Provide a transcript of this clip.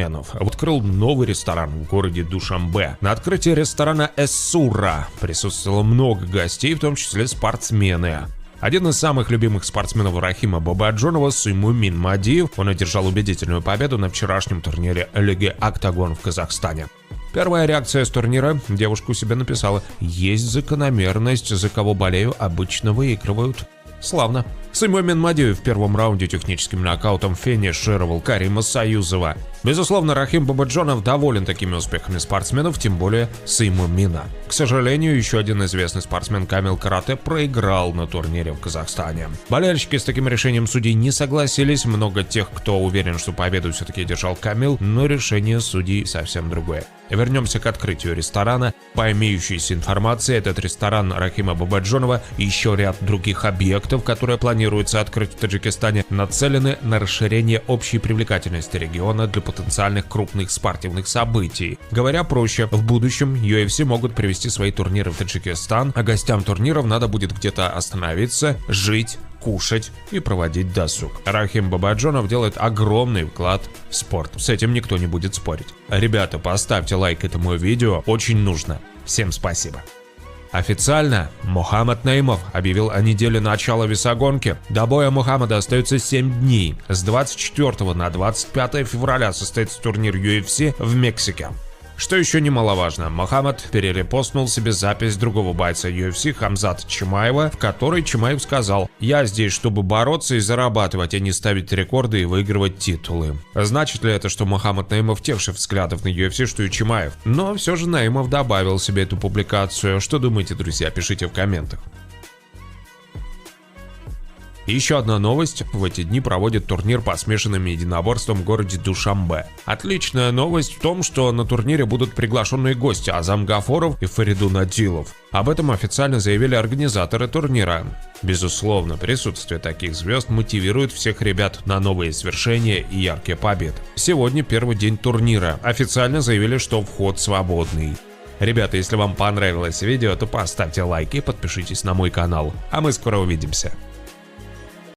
открыл новый ресторан в городе Душанбе. На открытии ресторана Эссура присутствовало много гостей, в том числе спортсмены. Один из самых любимых спортсменов Рахима Бабаджонова, Суймумин Мадиев, он одержал убедительную победу на вчерашнем турнире Лиги Октагон в Казахстане. Первая реакция с турнира, девушка у себя написала: «Есть закономерность, за кого болею, обычно выигрывают». Славно. Суймумин Мадиев в первом раунде техническим нокаутом финишировал Карима Союзова. Безусловно, Рахим Бабаджонов доволен такими успехами спортсменов, тем более Суймумина. К сожалению, еще один известный спортсмен Камил Карате проиграл на турнире в Казахстане. Болельщики с таким решением судей не согласились, много тех, кто уверен, что победу все-таки одержал Камил, но решение судей совсем другое. Вернемся к открытию ресторана. По имеющейся информации, этот ресторан Рахима Бабаджонова и еще ряд других объектов, которые планируется открыть в Таджикистане, нацелены на расширение общей привлекательности региона для потенциальных крупных спортивных событий. Говоря проще, в будущем UFC могут привести свои турниры в Таджикистан, а гостям турниров надо будет где-то остановиться, жить, кушать и проводить досуг. Рахим Бабаджонов делает огромный вклад в спорт. С этим никто не будет спорить. Ребята, поставьте лайк этому видео, очень нужно. Всем спасибо. Официально Мухаммад Наимов объявил о неделе начала весогонки. До боя Мухаммада остается 7 дней. С 24 на 25 февраля состоится турнир UFC в Мексике. Что еще немаловажно, Мухаммад перерепостнул себе запись другого бойца UFC Хамзата Чимаева, в которой Чимаев сказал: «Я здесь, чтобы бороться и зарабатывать, а не ставить рекорды и выигрывать титулы». Значит ли это, что Мухаммад Наимов тех же взглядов на UFC, что и Чимаев? Но все же Наимов добавил себе эту публикацию. Что думаете, друзья? Пишите в комментах. Еще одна новость. В эти дни проводят турнир по смешанным единоборствам в городе Душанбе. Отличная новость в том, что на турнире будут приглашенные гости Азам Гафоров и Фаридун Адилов. Об этом официально заявили организаторы турнира. Безусловно, присутствие таких звезд мотивирует всех ребят на новые свершения и яркие победы. Сегодня первый день турнира. Официально заявили, что вход свободный. Ребята, если вам понравилось видео, то поставьте лайк и подпишитесь на мой канал. А мы скоро увидимся.